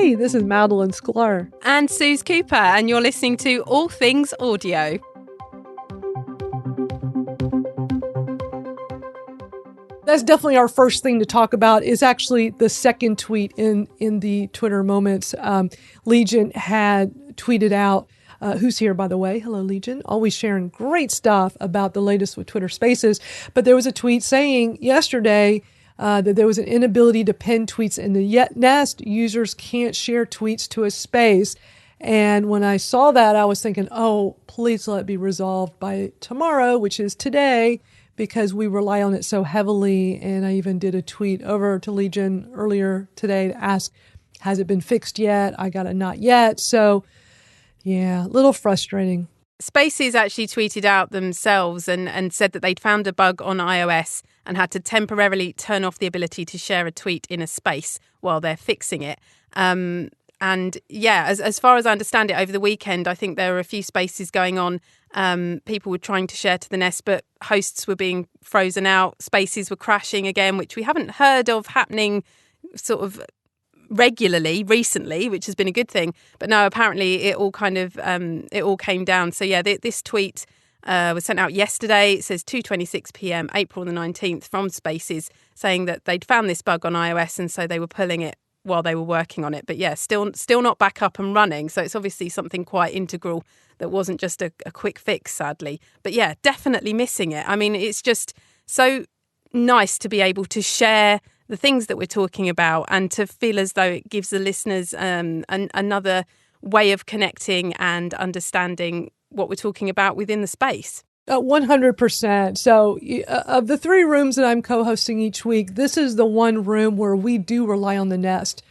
Hey, this is Madeline Sklar. And Suze Cooper, and you're listening to All Things Audio. That's definitely our first thing to talk about is actually the second tweet in the Twitter moments. Legion had tweeted out, who's here, by the way. Hello, Legion. Always sharing great stuff about the latest with Twitter Spaces. But there was a tweet saying yesterday that there was an inability to pin tweets in the Nest. Users can't share tweets to a space. And when I saw that, I was thinking, oh, please let it be resolved by tomorrow, which is today, because we rely on it so heavily. And I even did a tweet over to Legion earlier today to ask, has it been fixed yet? I got a not yet. So, yeah, a little frustrating. Spaces actually tweeted out themselves and said that they'd found a bug on iOS and had to temporarily turn off the ability to share a tweet in a space while they're fixing it. And yeah, as far as I understand it, over the weekend, I think there were a few spaces going on. People were trying to share to the Nest, but hosts were being frozen out. Spaces were crashing again, which we haven't heard of happening sort of regularly recently, which has been a good thing. But no, apparently it all kind of it all came down. So yeah, this tweet was sent out yesterday. It says 2:26 p.m. April the 19th from Spaces, saying that they'd found this bug on iOS and so they were pulling it while they were working on it. But yeah, still not back up and running. So it's obviously something quite integral that wasn't just a quick fix, sadly. But yeah, definitely missing it. I mean, it's just so nice to be able to share the things that we're talking about and to feel as though it gives the listeners another way of connecting and understanding what we're talking about within the space. 100%. So of the three rooms that I'm co-hosting each week, this is the one room where we do rely on the Nest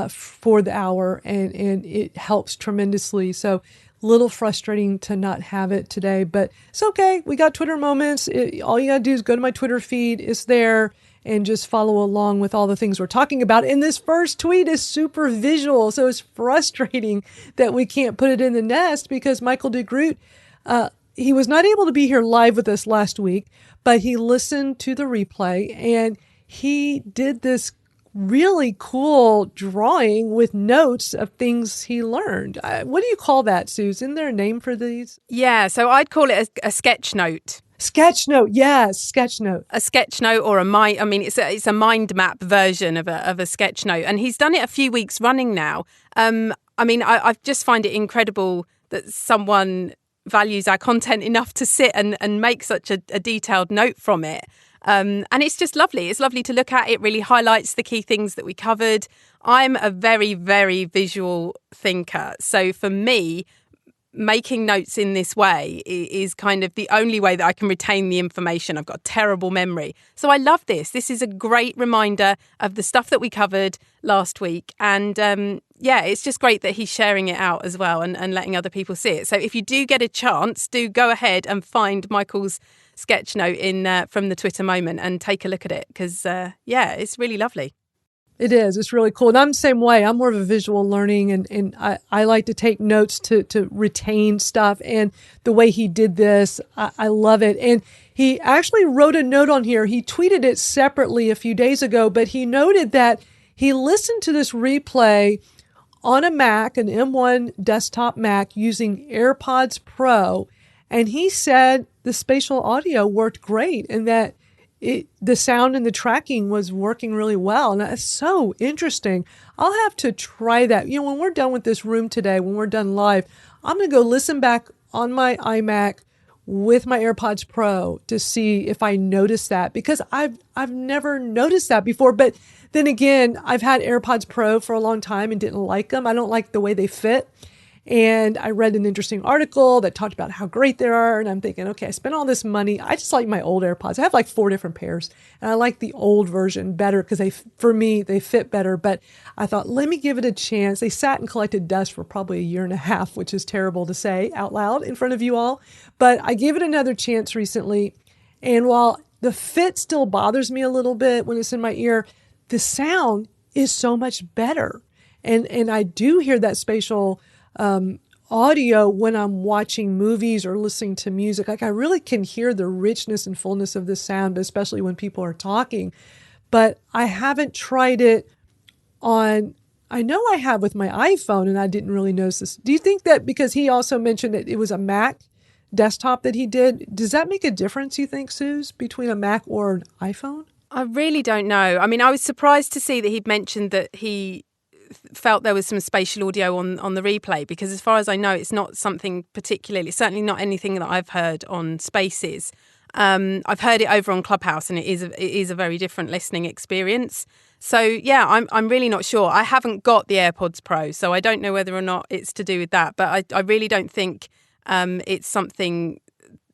for the hour, and it helps tremendously. So a little frustrating to not have it today, but it's okay. We got Twitter moments. All you got to do is go to my Twitter feed. It's there, and just follow along with all the things we're talking about. And this first tweet is super visual, so it's frustrating that we can't put it in the Nest because Michael DeGroot, he was not able to be here live with us last week, but he listened to the replay and he did this really cool drawing with notes of things he learned. What do you call that, Suze? Isn't there a name for these? Yeah, so I'd call it a sketch note. Sketch note, yes, sketch note. A sketch note or it's a mind map version of a sketch note. And he's done it a few weeks running now. I just find it incredible that someone values our content enough to sit and make such a detailed note from it. And it's just lovely. It's lovely to look at. It really highlights the key things that we covered. I'm a very, very visual thinker. So for me, making notes in this way is kind of the only way that I can retain the information. I've got a terrible memory. So I love this. This is a great reminder of the stuff that we covered last week. And it's just great that he's sharing it out as well and letting other people see it. So if you do get a chance, do go ahead and find Michael's sketch note from the Twitter moment and take a look at it because, it's really lovely. It is. It's really cool. And I'm the same way. I'm more of a visual learning and I like to take notes to retain stuff. And the way he did this, I love it. And he actually wrote a note on here. He tweeted it separately a few days ago, but he noted that he listened to this replay on a Mac, an M1 desktop Mac using AirPods Pro. And he said the spatial audio worked great and that the sound and the tracking was working really well. And that's so interesting. I'll have to try that. When we're done with this room today, when we're done live, I'm going to go listen back on my iMac with my AirPods Pro to see if I notice that because I've never noticed that before. But then again, I've had AirPods Pro for a long time and didn't like them. I don't like the way they fit. And I read an interesting article that talked about how great they are. And I'm thinking, okay, I spent all this money. I just like my old AirPods. I have like 4 different pairs. And I like the old version better because for me, they fit better. But I thought, let me give it a chance. They sat and collected dust for probably a year and a half, which is terrible to say out loud in front of you all. But I gave it another chance recently. And while the fit still bothers me a little bit when it's in my ear, the sound is so much better. And I do hear that spatial audio when I'm watching movies or listening to music. Like I really can hear the richness and fullness of the sound, especially when people are talking. But I haven't tried it on I know I have with my iPhone, and I didn't really notice this. Do you think that because he also mentioned that it was a Mac desktop that he did, does that make a difference, you think, Suze, between a Mac or an iPhone? I really don't know. I mean, I was surprised to see that he'd mentioned that he felt there was some spatial audio on the replay, because as far as I know, it's not something particularly, certainly not anything that I've heard on Spaces. I've heard it over on Clubhouse, and it is a very different listening experience. So yeah, I'm really not sure. I haven't got the AirPods Pro, so I don't know whether or not it's to do with that. But I really don't think it's something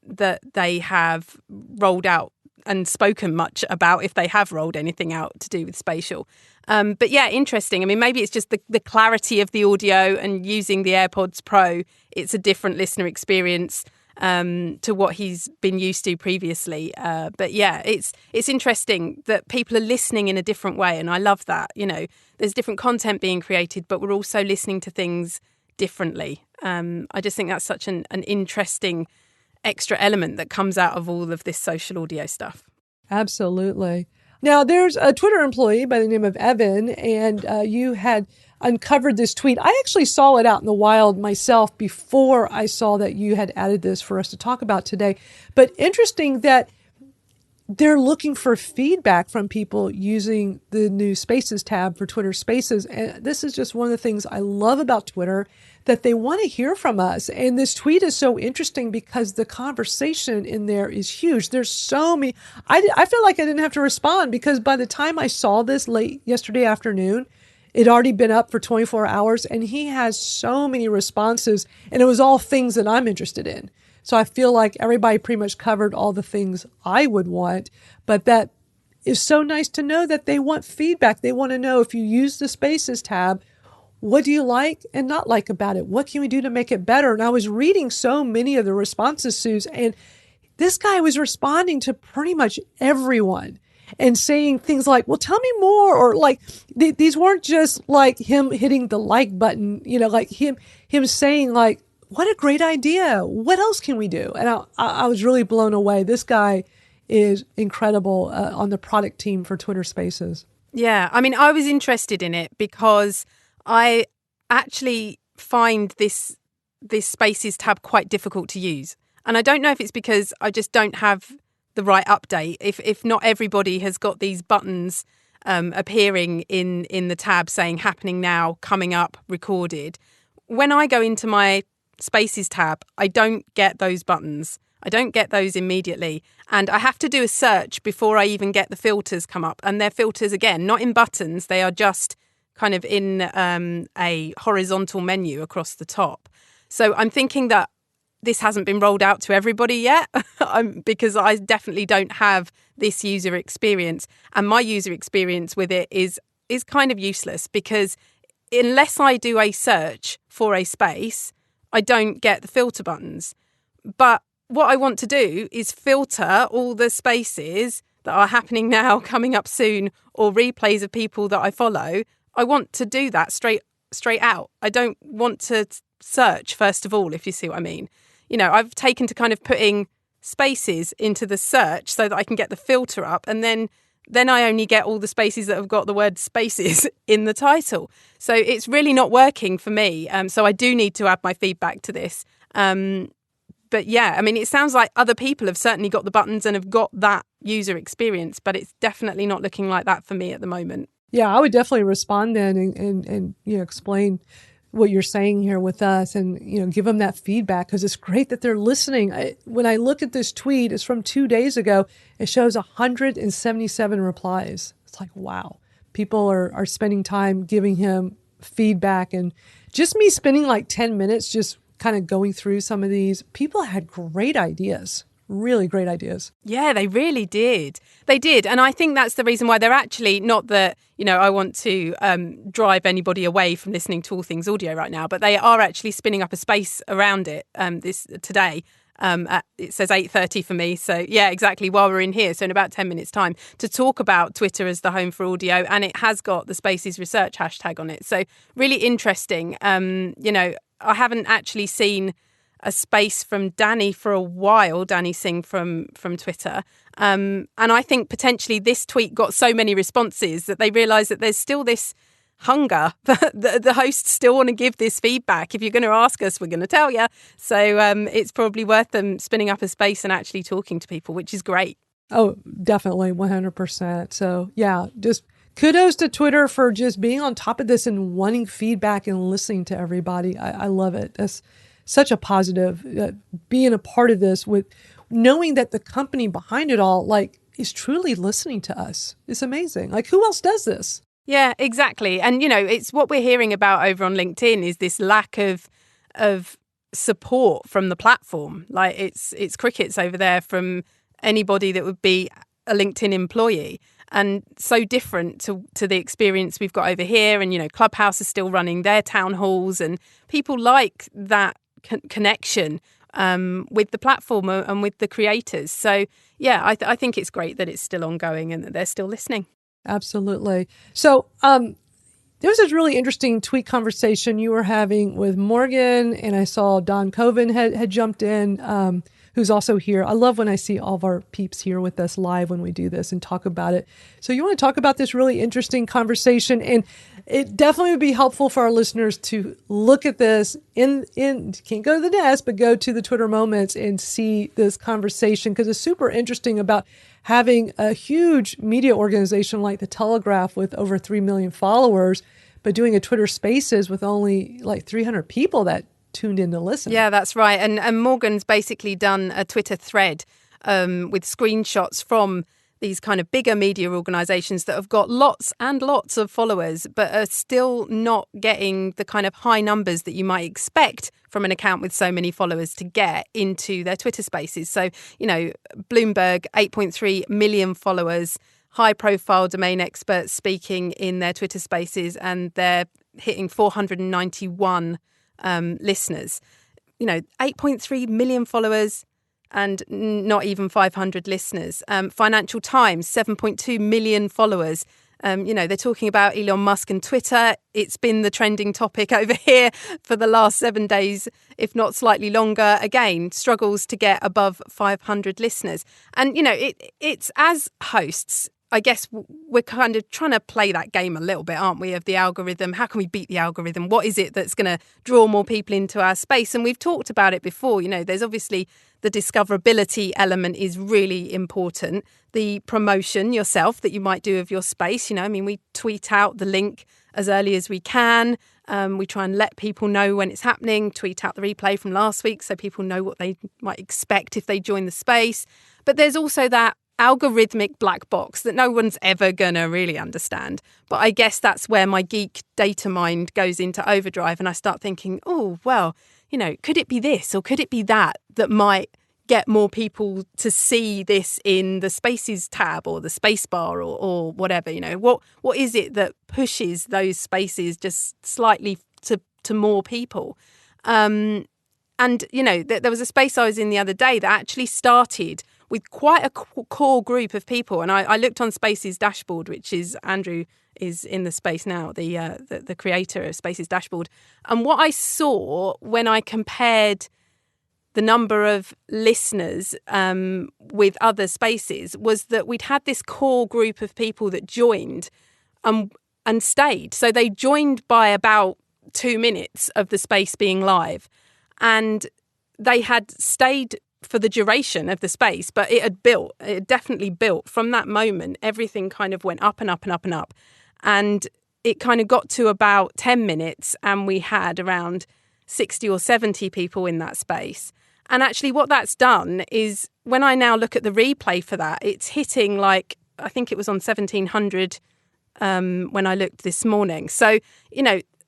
that they have rolled out and spoken much about, if they have rolled anything out to do with spatial. But yeah, interesting. I mean, maybe it's just the clarity of the audio, and using the AirPods Pro, it's a different listener experience to what he's been used to previously. But yeah, it's interesting that people are listening in a different way, and I love that. You know, there's different content being created, but we're also listening to things differently. I just think that's such an interesting extra element that comes out of all of this social audio stuff. Absolutely. Now, there's a Twitter employee by the name of Evan, and you had uncovered this tweet. I actually saw it out in the wild myself before I saw that you had added this for us to talk about today. But interesting that they're looking for feedback from people using the new Spaces tab for Twitter Spaces. And this is just one of the things I love about Twitter, that they want to hear from us. And this tweet is so interesting because the conversation in there is huge. There's so many. I feel like I didn't have to respond, because by the time I saw this late yesterday afternoon, it'd already been up for 24 hours, and he has so many responses, and it was all things that I'm interested in. So I feel like everybody pretty much covered all the things I would want, but that is so nice to know that they want feedback. They want to know, if you use the Spaces tab, what do you like and not like about it? What can we do to make it better? And I was reading so many of the responses, Suze, and this guy was responding to pretty much everyone and saying things like, well, tell me more. Or like, these weren't just like him hitting the like button, you know, like him saying like, what a great idea. What else can we do? And I was really blown away. This guy is incredible on the product team for Twitter Spaces. Yeah, I mean, I was interested in it because I actually find this Spaces tab quite difficult to use. And I don't know if it's because I just don't have the right update. If not everybody has got these buttons appearing in the tab saying happening now, coming up, recorded. When I go into my Spaces tab, I don't get those buttons. I don't get those immediately. And I have to do a search before I even get the filters come up. And they're filters, again, not in buttons. They are just kind of in a horizontal menu across the top. So I'm thinking that this hasn't been rolled out to everybody yet, because I definitely don't have this user experience. And my user experience with it is kind of useless, because unless I do a search for a space, I don't get the filter buttons. But what I want to do is filter all the spaces that are happening now, coming up soon, or replays of people that I follow. I want to do that straight out. I don't want to search, first of all, if you see what I mean. You know, I've taken to kind of putting spaces into the search so that I can get the filter up, and then I only get all the spaces that have got the word spaces in the title. So it's really not working for me. So I do need to add my feedback to this. But yeah, I mean, it sounds like other people have certainly got the buttons and have got that user experience, but it's definitely not looking like that for me at the moment. Yeah, I would definitely respond then and you know, explain what you're saying here with us, and you know, give them that feedback, because it's great that they're listening. When I look at this tweet, it's from 2 days ago. It shows 177 replies. It's like, wow, people are spending time giving him feedback, and just me spending like 10 minutes just kind of going through some of these. People had great ideas. Really great ideas. Yeah, they really did. They did. And I think that's the reason why they're actually, not that, you know, I want to drive anybody away from listening to all things audio right now, but they are actually spinning up a space around it this today. It says 8:30 for me. So yeah, exactly, while we're in here. So in about 10 minutes time, to talk about Twitter as the home for audio. And it has got the Spaces research hashtag on it. So really interesting. You know, I haven't actually seen a space from Danny for a while, Danny Singh from Twitter. And I think potentially this tweet got so many responses that they realised that there's still this hunger. The hosts still want to give this feedback. If you're going to ask us, we're going to tell you. So it's probably worth them spinning up a space and actually talking to people, which is great. Oh, definitely, 100%. So yeah, just kudos to Twitter for just being on top of this and wanting feedback and listening to everybody. I love it. That's such a positive, being a part of this with knowing that the company behind it all, like, is truly listening to us. It's amazing. Like, who else does this? Yeah, exactly. And, it's what we're hearing about over on LinkedIn is this lack of support from the platform. Like it's crickets over there from anybody that would be a LinkedIn employee, and so different to the experience we've got over here. And, Clubhouse is still running their town halls, and people like that connection with the platform and with the creators. So, yeah, I think it's great that it's still ongoing and that they're still listening. Absolutely. So there was this really interesting tweet conversation you were having with Morgan, and I saw Don Coven had jumped in, who's also here. I love when I see all of our peeps here with us live when we do this and talk about it. So you want to talk about this really interesting conversation, and it definitely would be helpful for our listeners to look at this in can't go to the desk, but go to the Twitter Moments and see this conversation, because it's super interesting about having a huge media organization like the Telegraph with over 3 million followers, but doing a Twitter Spaces with only like 300 people that tuned in to listen. Yeah, that's right. And Morgan's basically done a Twitter thread with screenshots from these kind of bigger media organisations that have got lots and lots of followers, but are still not getting the kind of high numbers that you might expect from an account with so many followers to get into their Twitter Spaces. So, Bloomberg, 8.3 million followers, high-profile domain experts speaking in their Twitter Spaces, and they're hitting 491 listeners. 8.3 million followers and not even 500 listeners. Financial Times, 7.2 million followers. They're talking about Elon Musk and Twitter. It's been the trending topic over here for the last 7 days, if not slightly longer. Again, struggles to get above 500 listeners. And, it's as hosts, I guess we're kind of trying to play that game a little bit, aren't we, of the algorithm? How can we beat the algorithm? What is it that's going to draw more people into our space? And we've talked about it before. There's obviously the discoverability element is really important. The promotion yourself that you might do of your space. We tweet out the link as early as we can. We try and let people know when it's happening, tweet out the replay from last week so people know what they might expect if they join the space. But there's also that algorithmic black box that no one's ever going to really understand. But I guess that's where my geek data mind goes into overdrive, and I start thinking, oh, well, could it be this or could it be that might get more people to see this in the Spaces tab or the space bar or whatever? What is it that pushes those spaces just slightly to more people? And, there was a space I was in the other day that actually started with quite a core group of people. And I looked on Spaces dashboard, which is Andrew is in the space now, the creator of Spaces dashboard. And what I saw when I compared the number of listeners with other spaces was that we'd had this core group of people that joined and stayed. So they joined by about 2 minutes of the space being live. And they had stayed for the duration of the space, but it had definitely built from that moment. Everything kind of went up and up and up and up. And it kind of got to about 10 minutes and we had around 60 or 70 people in that space. And actually what that's done is when I now look at the replay for that, it's hitting I think it was on 1700 when I looked this morning. So,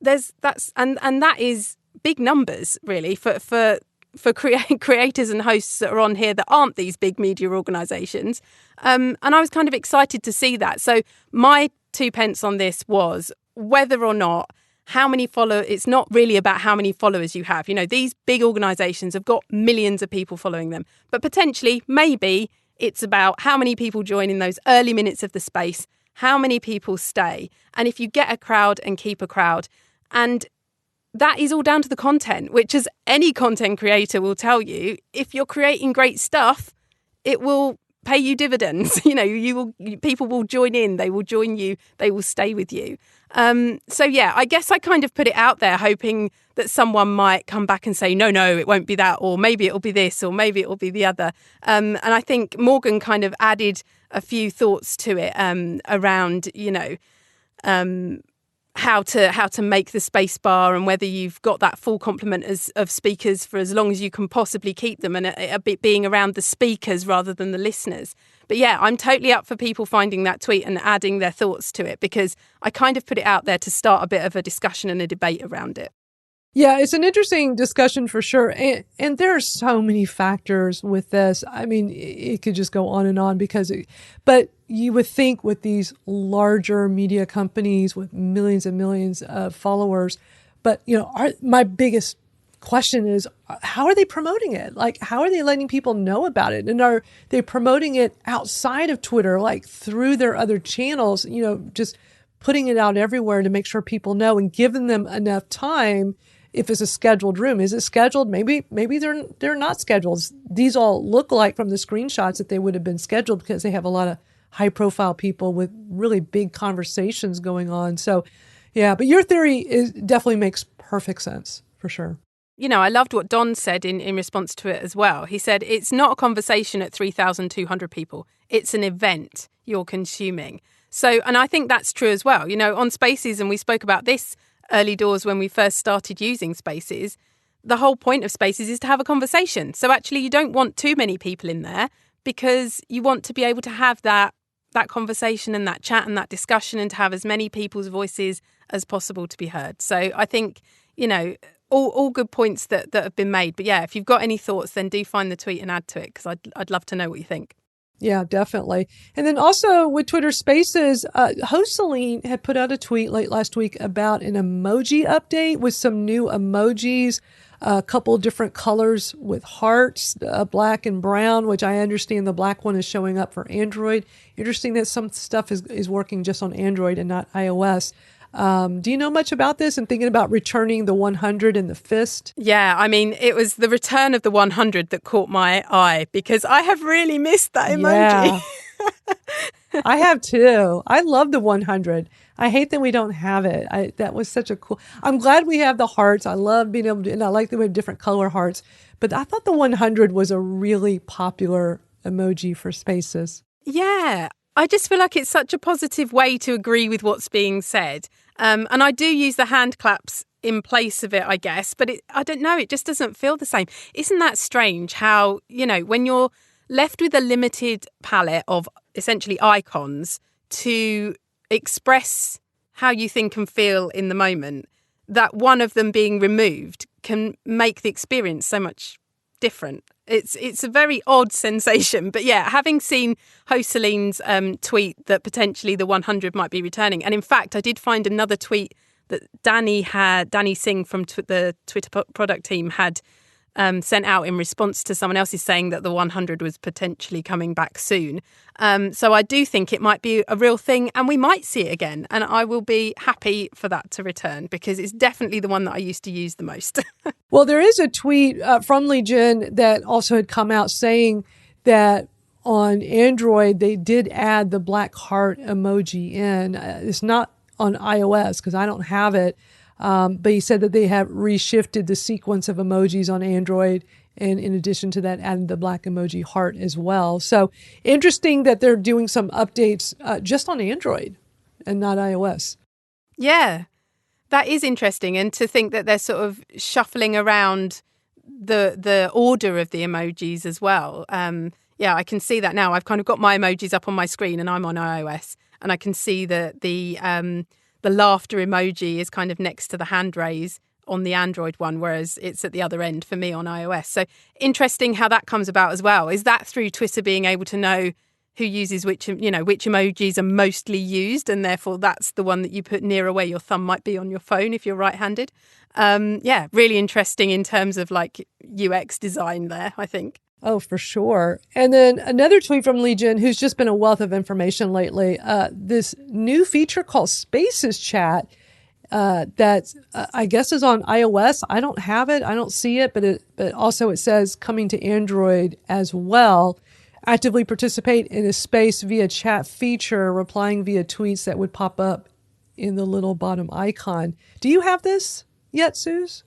that is big numbers really for creators and hosts that are on here that aren't these big media organisations. And I was kind of excited to see that. So my 2 pence on this was whether or not how many followers, it's not really about how many followers you have. These big organisations have got millions of people following them, but potentially, maybe it's about how many people join in those early minutes of the space, how many people stay, and if you get a crowd and keep a crowd. And that is all down to the content, which, as any content creator will tell you, if you're creating great stuff, it will pay you dividends. People will join in, they will join you, they will stay with you. So yeah, I guess I kind of put it out there hoping that someone might come back and say, no, it won't be that, or maybe it'll be this, or maybe it'll be the other. And I think Morgan kind of added a few thoughts to it around, how to make the space bar and whether you've got that full complement of speakers for as long as you can possibly keep them, and a bit being around the speakers rather than the listeners. But yeah, I'm totally up for people finding that tweet and adding their thoughts to it, because I kind of put it out there to start a bit of a discussion and a debate around it. Yeah, it's an interesting discussion for sure. And there are so many factors with this. I mean, it could just go on and on but you would think with these larger media companies with millions and millions of followers, but my biggest question is, how are they promoting it? Like, how are they letting people know about it? And are they promoting it outside of Twitter, like through their other channels, just putting it out everywhere to make sure people know and giving them enough time? If it's a scheduled room, is it scheduled? Maybe they're not scheduled. These all look like from the screenshots that they would have been scheduled because they have a lot of high profile people with really big conversations going on. So yeah, but your theory definitely makes perfect sense for sure. I loved what Don said in response to it as well. He said, it's not a conversation at 3,200 people. It's an event you're consuming. So, and I think that's true as well. On Spaces, and we spoke about this early doors when we first started using Spaces, the whole point of Spaces is to have a conversation. So actually you don't want too many people in there, because you want to be able to have that conversation and that chat and that discussion, and to have as many people's voices as possible to be heard. So I think, all good points that have been made. But yeah, if you've got any thoughts, then do find the tweet and add to it, because I'd love to know what you think. Yeah, definitely. And then also with Twitter Spaces, host Celine had put out a tweet late last week about an emoji update with some new emojis, a couple different colors with hearts, black and brown, which I understand the black one is showing up for Android. Interesting that some stuff is working just on Android and not iOS. Do you know much about this and thinking about returning the 100 and the fist? Yeah, I mean, it was the return of the 100 that caught my eye, because I have really missed that emoji. Yeah. I have too. I love the 100. I hate that we don't have it. That was such a cool. I'm glad we have the hearts. I love being able to, and I like that we have different color hearts. But I thought the 100 was a really popular emoji for Spaces. Yeah, I just feel like it's such a positive way to agree with what's being said. And I do use the hand claps in place of it, I guess. But I don't know, it just doesn't feel the same. Isn't that strange how, when you're left with a limited palette of essentially icons to express how you think and feel in the moment, that one of them being removed can make the experience so much different. It's a very odd sensation. But yeah, having seen host Celine's tweet that potentially the 100 might be returning, and in fact I did find another tweet that Danny Singh from the Twitter product team had sent out in response to someone else's saying that the 100 was potentially coming back soon. So I do think it might be a real thing, and we might see it again. And I will be happy for that to return, because it's definitely the one that I used to use the most. Well, there is a tweet from Lee Jin that also had come out saying that on Android, they did add the black heart emoji in. It's not on iOS because I don't have it. But he said that they have reshifted the sequence of emojis on Android, and in addition to that, added the black emoji heart as well. So interesting that they're doing some updates just on Android and not iOS. Yeah, that is interesting. And to think that they're sort of shuffling around the order of the emojis as well. Yeah, I can see that now. I've kind of got my emojis up on my screen and I'm on iOS, and I can see that the laughter emoji is kind of next to the hand raise on the Android one, whereas it's at the other end for me on iOS. So interesting how that comes about as well. Is that through Twitter being able to know who uses which emojis are mostly used, and therefore that's the one that you put nearer where your thumb might be on your phone if you're right-handed? Yeah, really interesting in terms of like UX design there, I think. Oh, for sure. And then another tweet from Lee Jin, who's just been a wealth of information lately. This new feature called Spaces Chat that I guess is on iOS. I don't have it. I don't see it, but also it says coming to Android as well. actively participate in a space via chat feature, replying via tweets that would pop up in the little bottom icon. Do you have this yet, Suze?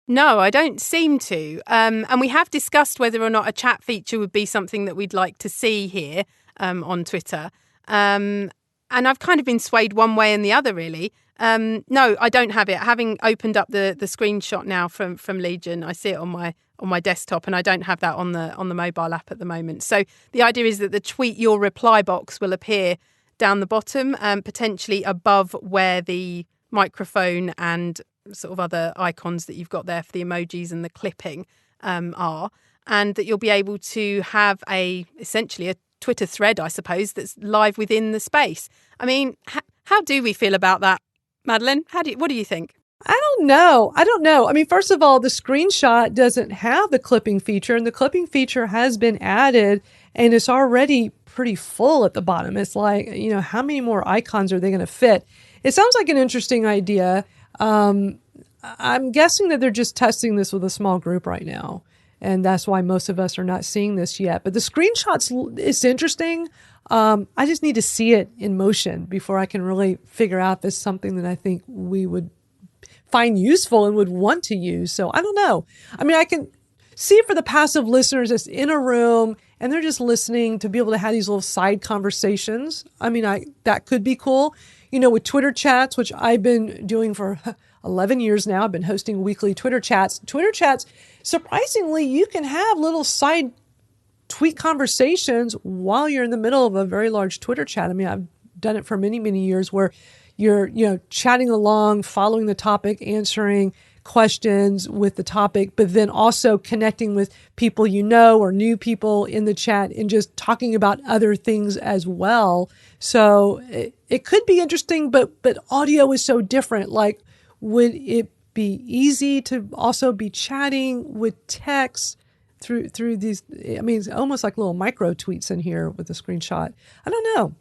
No, I don't seem to. And we have discussed whether or not a chat feature would be something that we'd like to see here on Twitter. And I've kind of been swayed one way and the other, really. No, I don't have it. Having opened up the screenshot now from Legion, I see it on my desktop, and I don't have that on the mobile app at the moment. So the idea is that the tweet your reply box will appear down the bottom, potentially above where the microphone and sort of other icons that you've got there for the emojis and the clipping are, and that you'll be able to have essentially a Twitter thread, I suppose, that's live within the space. I mean, how do we feel about that, Madeline? What do you think? I don't know. I mean, first of all, the screenshot doesn't have the clipping feature, and the clipping feature has been added, and it's already pretty full at the bottom. It's like, how many more icons are they going to fit? It sounds like an interesting idea. I'm guessing that they're just testing this with a small group right now, and that's why most of us are not seeing this yet. But the screenshots, it's interesting. I just need to see it in motion before I can really figure out if it's something that I think we would find useful and would want to use. So I don't know. I mean, I can see it for the passive listeners that's in a room and they're just listening, to be able to have these little side conversations. I mean, that could be cool. With Twitter chats, which I've been doing for 11 years now, I've been hosting weekly Twitter chats. Twitter chats, surprisingly, you can have little side tweet conversations while you're in the middle of a very large Twitter chat. I mean, I've done it for many, many years where you're, chatting along, following the topic, answering questions with the topic, but then also connecting with people or new people in the chat and just talking about other things as well. So it could be interesting, but audio is so different. Like, would it be easy to also be chatting with text through these? I mean, it's almost like little micro tweets in here with the screenshot. I don't know.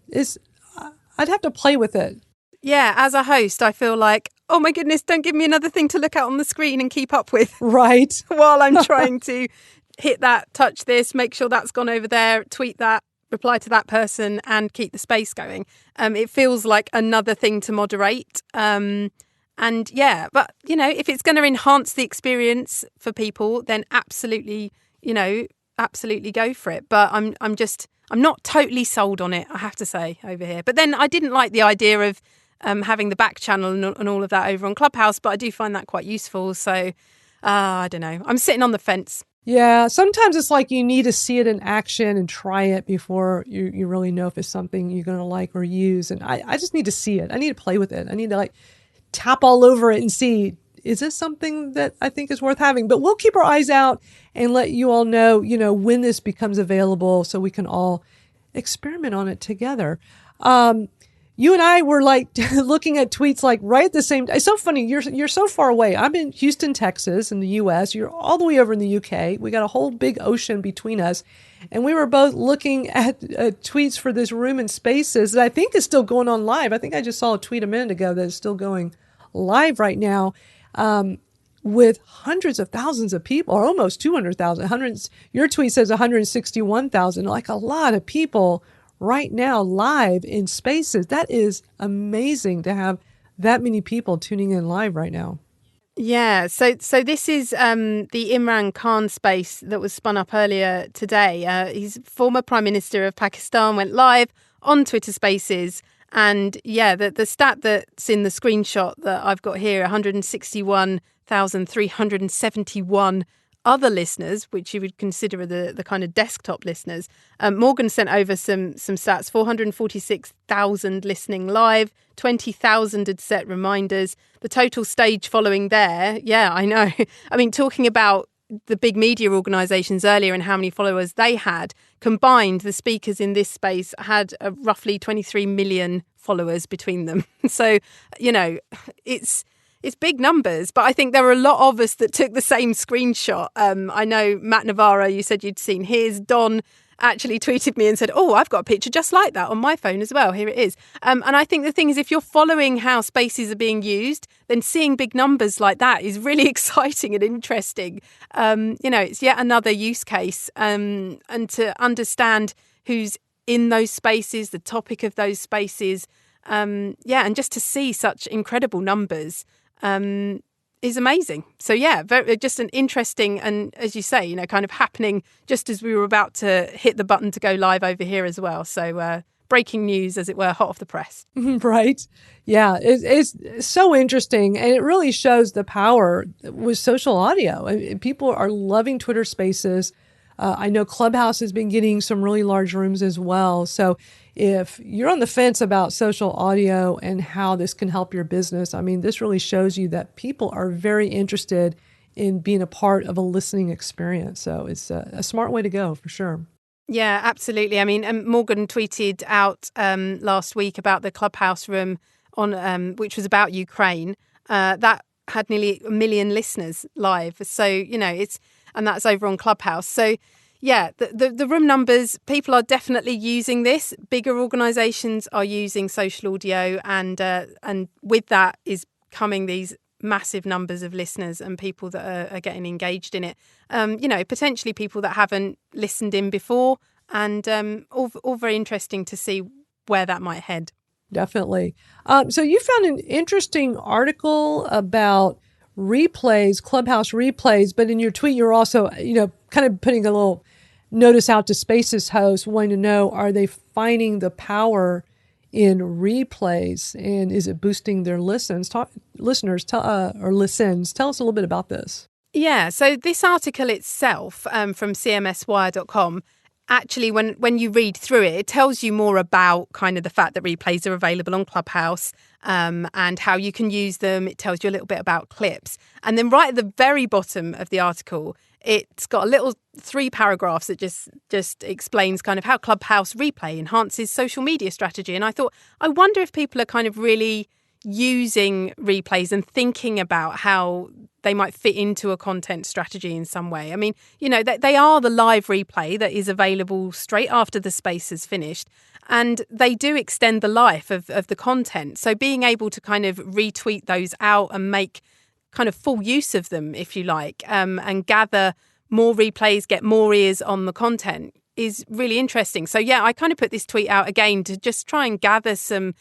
I'd have to play with it. Yeah, as a host, I feel like, oh my goodness, don't give me another thing to look at on the screen and keep up with. Right. While I'm trying to hit that, touch this, make sure that's gone over there, tweet that, reply to that person, and keep the space going. It feels like another thing to moderate. And yeah, but, if it's going to enhance the experience for people, then absolutely go for it. But I'm not totally sold on it, I have to say, over here. But then I didn't like the idea of having the back channel and all of that over on Clubhouse, but I do find that quite useful. So I don't know. I'm sitting on the fence. Yeah, sometimes it's like you need to see it in action and try it before you really know if it's something you're going to like or use. And I just need to see it. I need to play with it. I need to tap all over it and see, is this something that I think is worth having? But we'll keep our eyes out and let you all know, when this becomes available so we can all experiment on it together. You and I were looking at tweets right at the same time. It's so funny. You're so far away. I'm in Houston, Texas in the US. You're all the way over in the UK. We got a whole big ocean between us. And we were both looking at tweets for this room and spaces that I think is still going on live. I think I just saw a tweet a minute ago that is still going live right now. With hundreds of thousands of people, or almost 200,000. Your tweet says 161,000, like a lot of people right now live in spaces. That is amazing to have that many people tuning in live right now. Yeah, so this is the Imran Khan space that was spun up earlier today. He's former Prime Minister of Pakistan, went live on Twitter Spaces. And yeah, the stat that's in the screenshot that I've got here, 161,371 other listeners, which you would consider the kind of desktop listeners. Morgan sent over some stats, 446,000 listening live, 20,000 had set reminders. The total stage following there, yeah, I know. I mean, talking about the big media organisations earlier and how many followers they had, combined, the speakers in this space had roughly 23 million followers between them. So, it's big numbers, but I think there were a lot of us that took the same screenshot. I know Matt Navarro, you said you'd seen his. Don actually tweeted me and said, oh, I've got a picture just like that on my phone as well. Here it is. And I think the thing is, if you're following how spaces are being used, then seeing big numbers like that is really exciting and interesting. It's yet another use case. And to understand who's in those spaces, the topic of those spaces, and just to see such incredible numbers is amazing. So just an interesting, and as you say, kind of happening just as we were about to hit the button to go live over here as well. So breaking news, as it were, hot off the press. Right. Yeah, it's so interesting. And it really shows the power with social audio. People are loving Twitter Spaces. I know Clubhouse has been getting some really large rooms as well. So if you're on the fence about social audio and how this can help your business, this really shows you that people are very interested in being a part of a listening experience. So it's a smart way to go for sure. Yeah, absolutely. Morgan tweeted out last week about the Clubhouse room on which was about Ukraine. That had nearly 1 million listeners live. So, and that's over on Clubhouse. So, yeah, the room numbers, people are definitely using this. Bigger organisations are using social audio, and with that is coming these massive numbers of listeners and people that are getting engaged in it. Potentially people that haven't listened in before, and all very interesting to see where that might head. Definitely. So you found an interesting article about replays, Clubhouse replays, but in your tweet, you're also, kind of putting a little notice out to Spaces hosts wanting to know, are they finding the power in replays, and is it boosting their listens? Tell us a little bit about this. Yeah, so this article itself from cmswire.com, actually, when you read through it, it tells you more about kind of the fact that replays are available on Clubhouse and how you can use them. It tells you a little bit about clips. And then right at the very bottom of the article, it's got a little 3 paragraphs that just explains kind of how Clubhouse Replay enhances social media strategy. And I thought, I wonder if people are kind of really using replays and thinking about how they might fit into a content strategy in some way. They are the live replay that is available straight after the space is finished, and they do extend the life of the content. So being able to kind of retweet those out and make kind of full use of them, if you like, and gather more replays, get more ears on the content is really interesting. So I kind of put this tweet out again to just try and gather some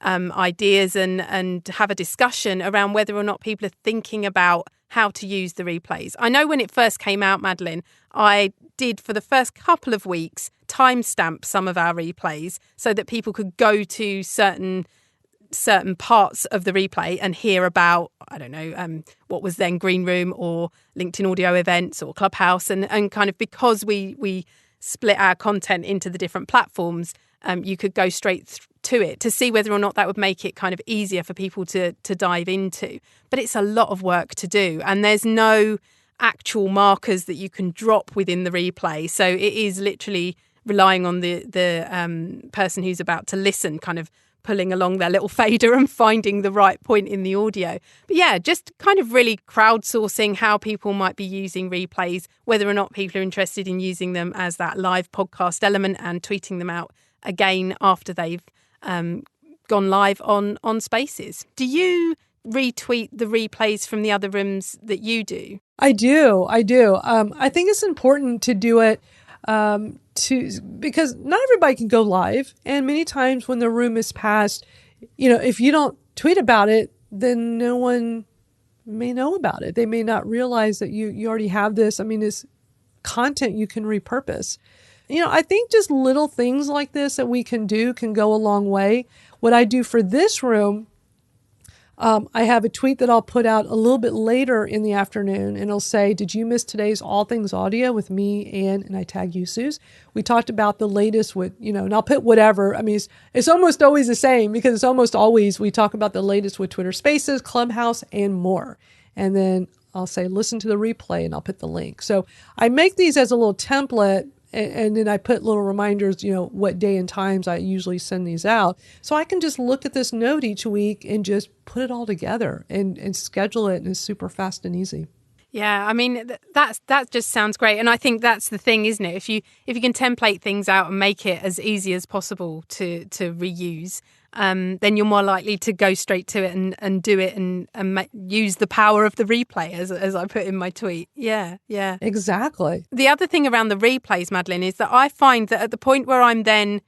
ideas and have a discussion around whether or not people are thinking about how to use the replays. I know when it first came out, Madeline, I did for the first couple of weeks timestamp some of our replays so that people could go to certain parts of the replay and hear about, I don't know, what was then Green Room or LinkedIn audio events or Clubhouse. And kind of because we split our content into the different platforms, you could go straight to it to see whether or not that would make it kind of easier for people to dive into. But it's a lot of work to do, and there's no actual markers that you can drop within the replay. So it is literally relying on the person who's about to listen, kind of pulling along their little fader and finding the right point in the audio. But just kind of really crowdsourcing how people might be using replays, whether or not people are interested in using them as that live podcast element and tweeting them out again after they've gone live on Spaces. Do you retweet the replays from the other rooms that you do? I do. I think it's important to do it because not everybody can go live, and many times when the room is passed, if you don't tweet about it, then no one may know about it. They may not realize that you already have this. This content you can repurpose. I think just little things like this that we can do can go a long way. What I do for this room, I have a tweet that I'll put out a little bit later in the afternoon, and it'll say, did you miss today's All Things Audio with me, and I tag you, Suze. We talked about the latest with, and I'll put whatever. It's almost always the same because it's almost always we talk about the latest with Twitter Spaces, Clubhouse, and more. And then I'll say, listen to the replay, and I'll put the link. So I make these as a little template, and then I put little reminders, what day and times I usually send these out. So I can just look at this note each week and just put it all together and schedule it, and it's super fast and easy. Yeah, I mean that just sounds great, and I think that's the thing, isn't it? If you can template things out and make it as easy as possible to reuse, then you're more likely to go straight to it and do it and use the power of the replay, as I put in my tweet. Yeah, yeah, Exactly. The other thing around the replays, Madeline, is that I find that at the point where I'm then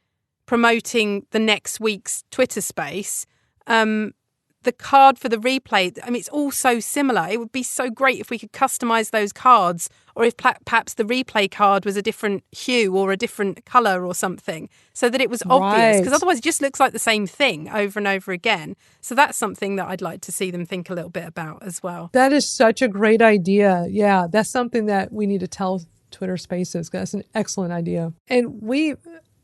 promoting the next week's Twitter space, the card for the replay, I mean, it's all so similar. It would be so great if we could customize those cards, or if perhaps the replay card was a different hue or a different color or something, so that it was obvious. Because otherwise it just looks like the same thing over and over again. So that's something that I'd like to see them think a little bit about as well. That is such a great idea. Yeah, that's something that we need to tell Twitter Spaces. That's an excellent idea. And we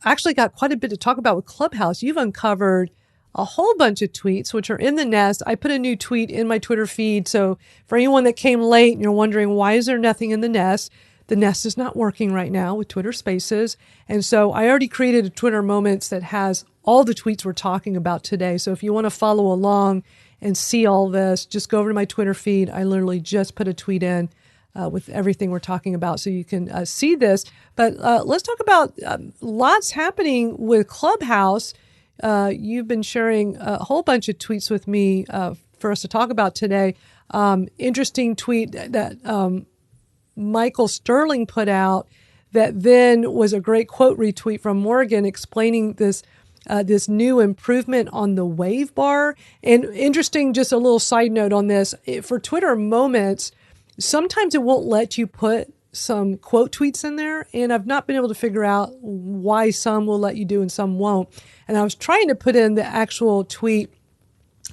actually got quite a bit to talk about with Clubhouse. You've uncovered a whole bunch of tweets, which are in the nest. I put a new tweet in my Twitter feed. So for anyone that came late and you're wondering, why is there nothing in the nest? The nest is not working right now with Twitter Spaces. And so I already created a Twitter Moments that has all the tweets we're talking about today. So if you want to follow along and see all this, just go over to my Twitter feed. I literally just put a tweet in with everything we're talking about, so you can see this. But let's talk about lots happening with Clubhouse. You've been sharing a whole bunch of tweets with me for us to talk about today. Interesting tweet that Michael Sterling put out that then was a great quote retweet from Morgan explaining this new improvement on the wave bar. And interesting, just a little side note on this, for Twitter Moments, sometimes it won't let you put some quote tweets in there, and I've not been able to figure out why some will let you do and some won't. And I was trying to put in the actual tweet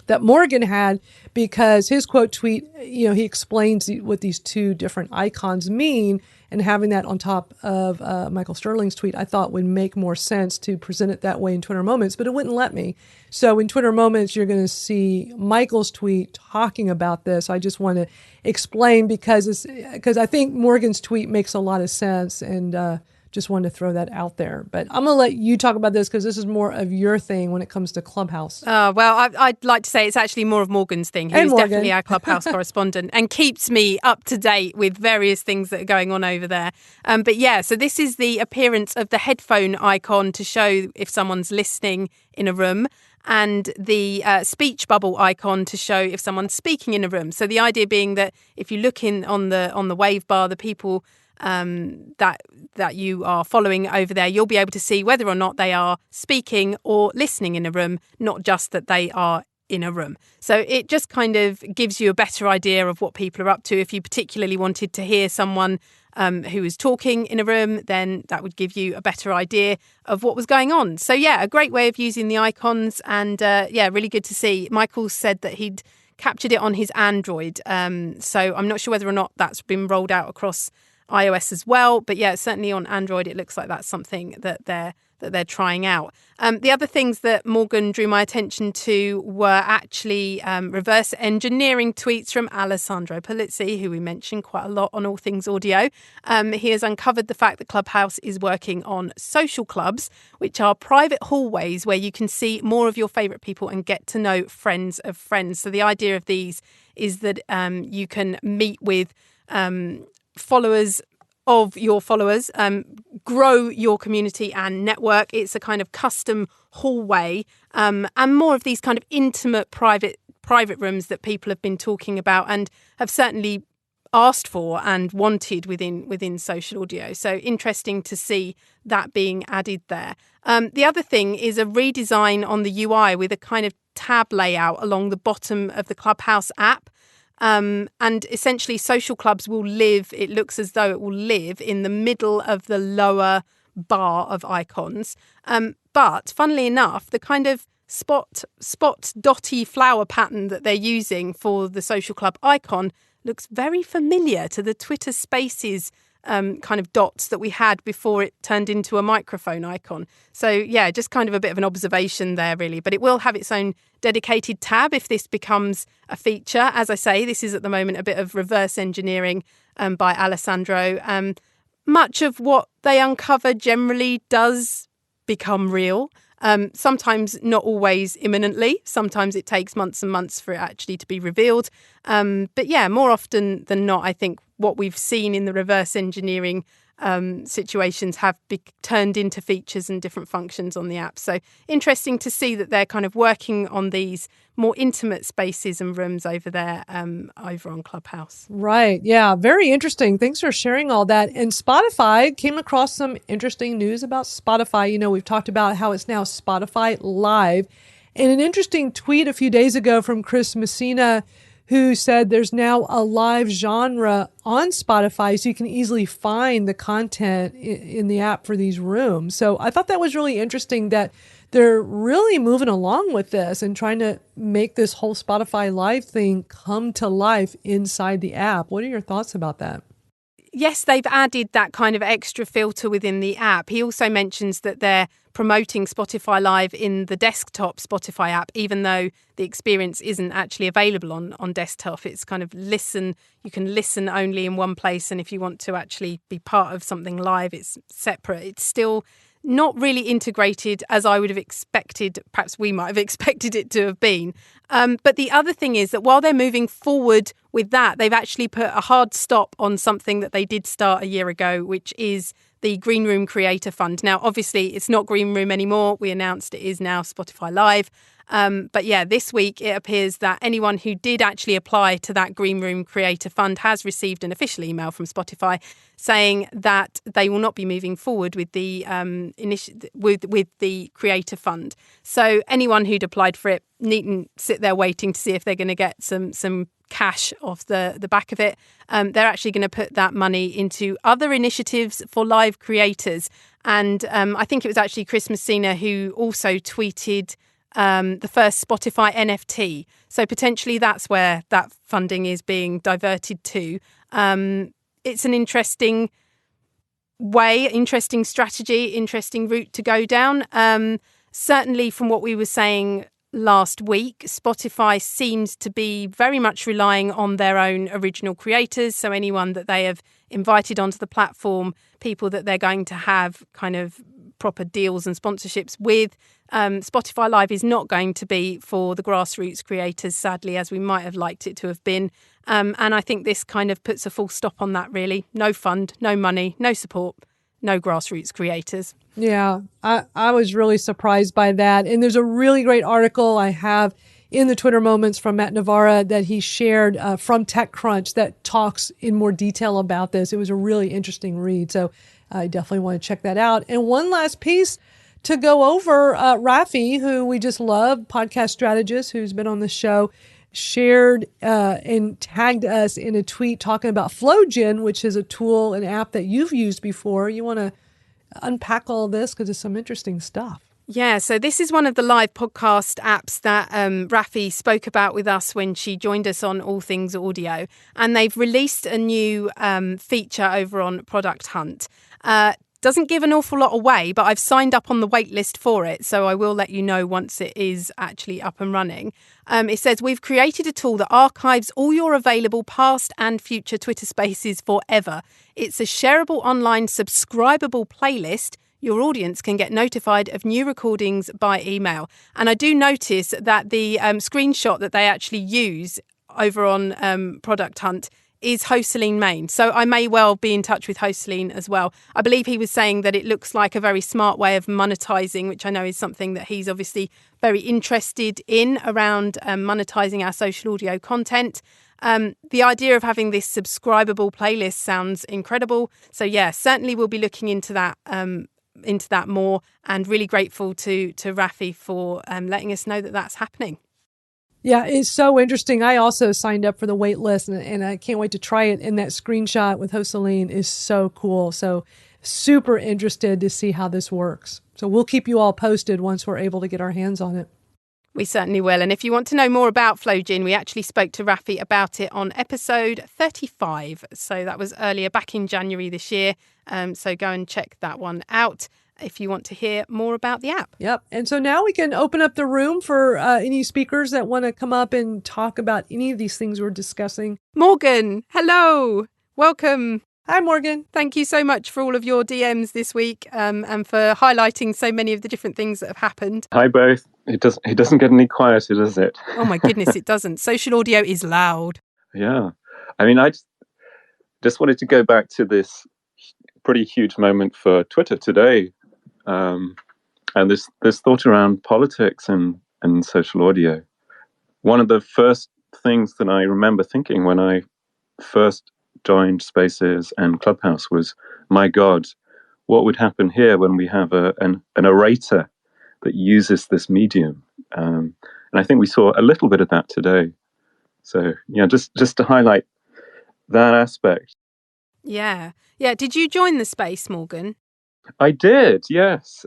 that Morgan had, because his quote tweet, he explains what these two different icons mean, and having that on top of Michael Sterling's tweet, I thought would make more sense to present it that way in Twitter Moments, but it wouldn't let me. So in Twitter Moments, you're going to see Michael's tweet talking about this. I just want to explain because I think Morgan's tweet makes a lot of sense, and just wanted to throw that out there. But I'm going to let you talk about this because this is more of your thing when it comes to Clubhouse. Well, I'd like to say it's actually more of Morgan's thing. He's definitely our Clubhouse correspondent and keeps me up to date with various things that are going on over there. But yeah, so this is the appearance of the headphone icon to show if someone's listening in a room, and the speech bubble icon to show if someone's speaking in a room. So the idea being that if you look in on the wave bar, the people that you are following over there, you'll be able to see whether or not they are speaking or listening in a room, not just that they are in a room. So it just kind of gives you a better idea of what people are up to. If you particularly wanted to hear someone who is talking in a room, then that would give you a better idea of what was going on. So yeah, a great way of using the icons, and really good to see. Michael said that he'd captured it on his Android, so I'm not sure whether or not that's been rolled out across iOS as well, but yeah, certainly on Android it looks like that's something that they're trying out. The other things that Morgan drew my attention to were actually reverse engineering tweets from Alessandro Polizzi, who we mentioned quite a lot on All Things Audio. He has uncovered the fact that Clubhouse is working on social clubs, which are private hallways where you can see more of your favourite people and get to know friends of friends. So the idea of these is that you can meet with followers of your followers, grow your community and network. It's a kind of custom hallway, and more of these kind of intimate private rooms that people have been talking about and have certainly asked for and wanted within social audio. So interesting to see that being added there. The other thing is a redesign on the UI with a kind of tab layout along the bottom of the Clubhouse app. And essentially social clubs will live, it looks as though it will live in the middle of the lower bar of icons. But funnily enough, the kind of spot dotty flower pattern that they're using for the social club icon looks very familiar to the Twitter Spaces kind of dots that we had before it turned into a microphone icon. So yeah, just kind of a bit of an observation there really, but it will have its own dedicated tab if this becomes a feature. As I say, this is at the moment a bit of reverse engineering by Alessandro. Much of what they uncover generally does become real. Sometimes not always imminently. Sometimes it takes months and months for it actually to be revealed. But yeah, more often than not, I think what we've seen in the reverse engineering situations have turned into features and different functions on the app. So interesting to see that they're kind of working on these more intimate spaces and rooms over there, over on Clubhouse. Right. Yeah. Very interesting. Thanks for sharing all that. And Spotify came across some interesting news about Spotify. You know, we've talked about how it's now Spotify Live. And an interesting tweet a few days ago from Chris Messina, who said there's now a live genre on Spotify, so you can easily find the content in the app for these rooms. So I thought that was really interesting that they're really moving along with this and trying to make this whole Spotify Live thing come to life inside the app. What are your thoughts about that? Yes, they've added that kind of extra filter within the app. He also mentions that they're promoting Spotify Live in the desktop Spotify app, even though the experience isn't actually available on desktop. It's kind of you can listen only in one place. And if you want to actually be part of something live, it's separate. It's still not really integrated as I would have expected, perhaps we might have expected it to have been. But the other thing is that while they're moving forward with that, they've actually put a hard stop on something that they did start a year ago, which is the Green Room Creator Fund. Now, obviously, it's not Green Room anymore. We announced it is now Spotify Live. But yeah, this week it appears that anyone who did actually apply to that Green Room Creator Fund has received an official email from Spotify saying that they will not be moving forward with the with the Creator Fund. So anyone who'd applied for it needn't sit there waiting to see if they're going to get some cash off the back of it. They're actually going to put that money into other initiatives for live creators. And I think it was actually Chris Messina who also tweeted the first Spotify NFT. So potentially that's where that funding is being diverted to. It's an interesting way, interesting strategy, interesting route to go down. Certainly from what we were saying last week, Spotify seems to be very much relying on their own original creators. So anyone that they have invited onto the platform, people that they're going to have kind of proper deals and sponsorships with. Spotify Live is not going to be for the grassroots creators, sadly, as we might have liked it to have been. And I think this kind of puts a full stop on that, really. No fund, no money, no support, no grassroots creators. Yeah, I was really surprised by that. And there's a really great article I have in the Twitter Moments from Matt Navarra that he shared from TechCrunch that talks in more detail about this. It was a really interesting read. So I definitely want to check that out. And one last piece to go over, Rafi, who we just love, podcast strategist who's been on the show, shared and tagged us in a tweet talking about FlowGen, which is a tool, an app that you've used before. You want to unpack all this because it's some interesting stuff. Yeah, so this is one of the live podcast apps that Rafi spoke about with us when she joined us on All Things Audio. And they've released a new feature over on Product Hunt. Doesn't give an awful lot away, but I've signed up on the wait list for it. So I will let you know once it is actually up and running. It says, we've created a tool that archives all your available past and future Twitter spaces forever. It's a shareable online subscribable playlist. Your audience can get notified of new recordings by email. And I do notice that the screenshot that they actually use over on Product Hunt is Hoseline Main. So I may well be in touch with Hoseline as well. I believe he was saying that it looks like a very smart way of monetizing, which I know is something that he's obviously very interested in around monetizing our social audio content. The idea of having this subscribable playlist sounds incredible. So yeah, certainly we'll be looking into that more, and really grateful to Rafi for letting us know that that's happening. Yeah, it's so interesting. I also signed up for the wait list and I can't wait to try it. And that screenshot with Hoseline is so cool. So super interested to see how this works. So we'll keep you all posted once we're able to get our hands on it. We certainly will. And if you want to know more about FlowGen, we actually spoke to Rafi about it on episode 35. So that was earlier, back in January this year. So go and check that one out if you want to hear more about the app. Yep. And so now we can open up the room for any speakers that want to come up and talk about any of these things we're discussing. Morgan, hello. Welcome. Hi, Morgan. Thank you so much for all of your DMs this week and for highlighting so many of the different things that have happened. Hi, both. It doesn't get any quieter, does it? Oh, my goodness, it doesn't. Social audio is loud. Yeah. I mean, I just wanted to go back to this pretty huge moment for Twitter today, and this thought around politics and social audio. One of the first things that I remember thinking when I first joined Spaces and Clubhouse was, my God, what would happen here when we have an orator that uses this medium? And I think we saw a little bit of that today. So, yeah, just to highlight that aspect. Yeah. Yeah. Did you join the space, Morgan? I did, yes.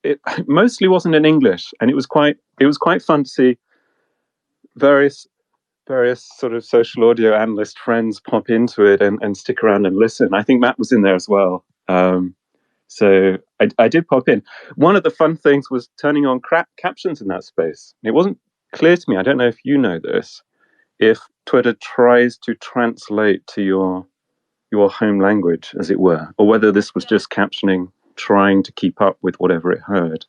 It mostly wasn't in English, and it was quite fun to see various sort of social audio analyst friends pop into it and stick around and listen. I think Matt was in there as well. So I did pop in. One of the fun things was turning on captions in that space. It wasn't clear to me, I don't know if you know this, if Twitter tries to translate to your home language, as it were, or whether this was just captioning trying to keep up with whatever it heard.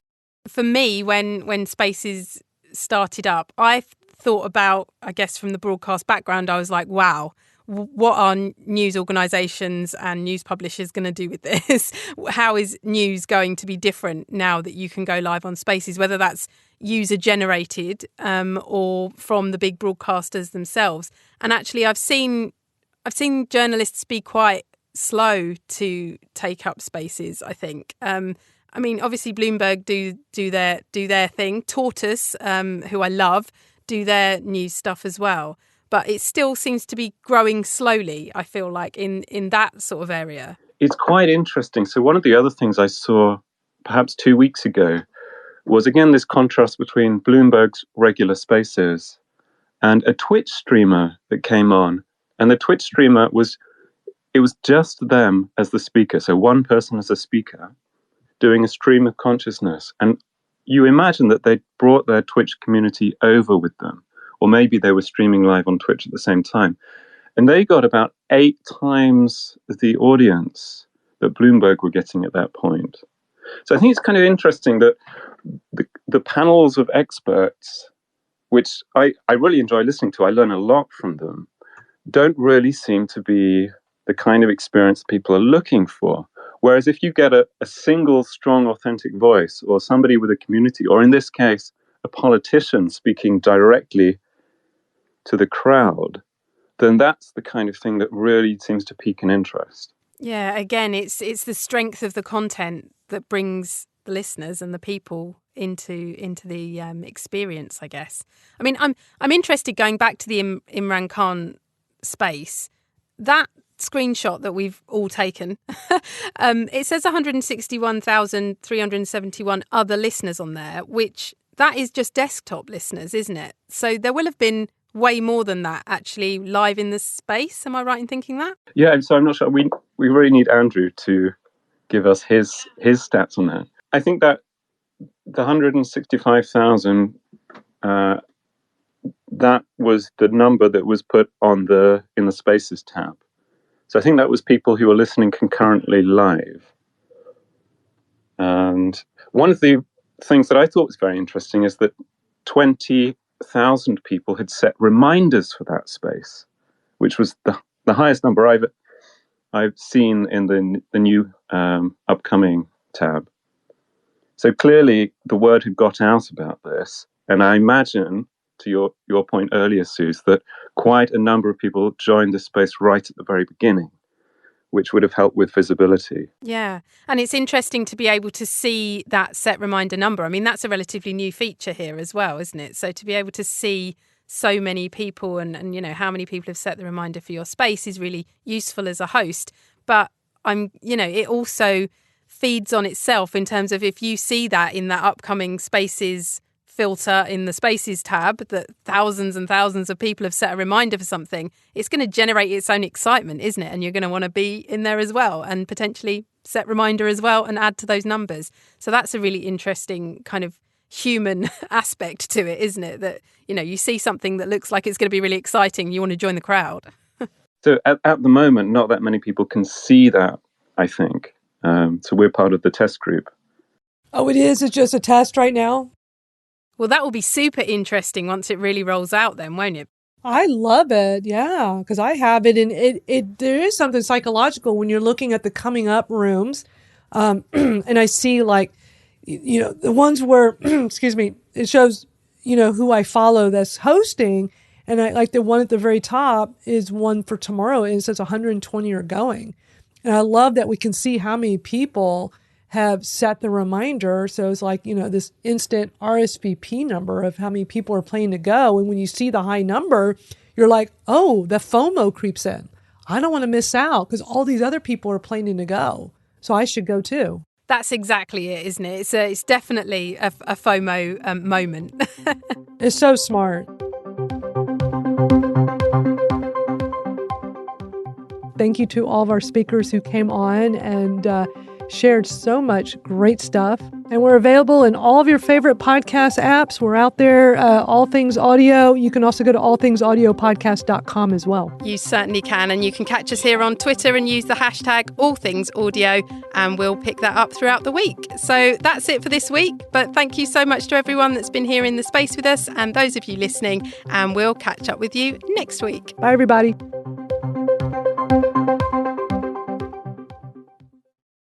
For me, when Spaces started up, I thought about, I guess from the broadcast background, I was like, wow, what are news organisations and news publishers going to do with this? How is news going to be different now that you can go live on Spaces, whether that's user generated or from the big broadcasters themselves? And actually, I've seen journalists be quite slow to take up Spaces, I think. I mean, obviously Bloomberg do their thing. Tortoise, who I love, do their news stuff as well. But it still seems to be growing slowly, I feel like, in that sort of area. It's quite interesting. So one of the other things I saw perhaps 2 weeks ago was, again, this contrast between Bloomberg's regular Spaces and a Twitch streamer that came on. And the Twitch streamer was just them as the speaker. So one person as a speaker doing a stream of consciousness. And you imagine that they brought their Twitch community over with them, or maybe they were streaming live on Twitch at the same time. And they got about 8 times the audience that Bloomberg were getting at that point. So I think it's kind of interesting that the panels of experts, which I really enjoy listening to, I learn a lot from them, don't really seem to be the kind of experience people are looking for. Whereas if you get a single strong, authentic voice, or somebody with a community, or in this case, a politician speaking directly to the crowd, then that's the kind of thing that really seems to pique an interest. Yeah, again, it's the strength of the content that brings the listeners and the people into the experience, I guess. I mean, I'm interested, going back to the Imran Khan space, that screenshot that we've all taken, it says 161,371 other listeners on there, which that is just desktop listeners, isn't it? So there will have been way more than that actually live in the space. Am I right in thinking that? Yeah, so I'm not sure. We really need Andrew to give us his stats on that. I think that the 165,000, that was the number that was put on in the Spaces tab. So I think that was people who were listening concurrently live. And one of the things that I thought was very interesting is that 20,000 people had set reminders for that space, which was the highest number I've seen in the new upcoming tab. So clearly the word had got out about this. And I imagine, to your point earlier, Suze, that quite a number of people joined the space right at the very beginning, which would have helped with visibility. Yeah. And it's interesting to be able to see that set reminder number. I mean, that's a relatively new feature here as well, isn't it? So to be able to see so many people and you know, how many people have set the reminder for your space is really useful as a host. But it also feeds on itself in terms of if you see that in that upcoming Spaces filter in the Spaces tab, that thousands and thousands of people have set a reminder for something, it's going to generate its own excitement, isn't it? And you're going to want to be in there as well and potentially set reminder as well and add to those numbers. So that's a really interesting kind of human aspect to it, isn't it? That, you see something that looks like it's going to be really exciting, you want to join the crowd. So at the moment, not that many people can see that, I think. So we're part of the test group. Oh, it is? It's just a test right now? Well, that will be super interesting once it really rolls out then, won't it? I love it. Yeah, because I have it, and there is something psychological when you're looking at the coming up rooms, and I see like, the ones where, excuse me, it shows, who I follow that's hosting, and I like the one at the very top is one for tomorrow, and it says 120 are going, and I love that we can see how many people have set the reminder. So it's like, this instant RSVP number of how many people are planning to go. And when you see the high number, you're like, oh, the FOMO creeps in. I don't want to miss out because all these other people are planning to go. So I should go too. That's exactly it, isn't it? It's definitely a FOMO moment. It's so smart. Thank you to all of our speakers who came on and shared so much great stuff. And we're available in all of your favorite podcast apps. We're out there, All Things Audio. You can also go to allthingsaudiopodcast.com as well. You certainly can. And you can catch us here on Twitter and use the hashtag AllThingsAudio, and we'll pick that up throughout the week. So that's it for this week. But thank you so much to everyone that's been here in the space with us and those of you listening. And we'll catch up with you next week. Bye, everybody.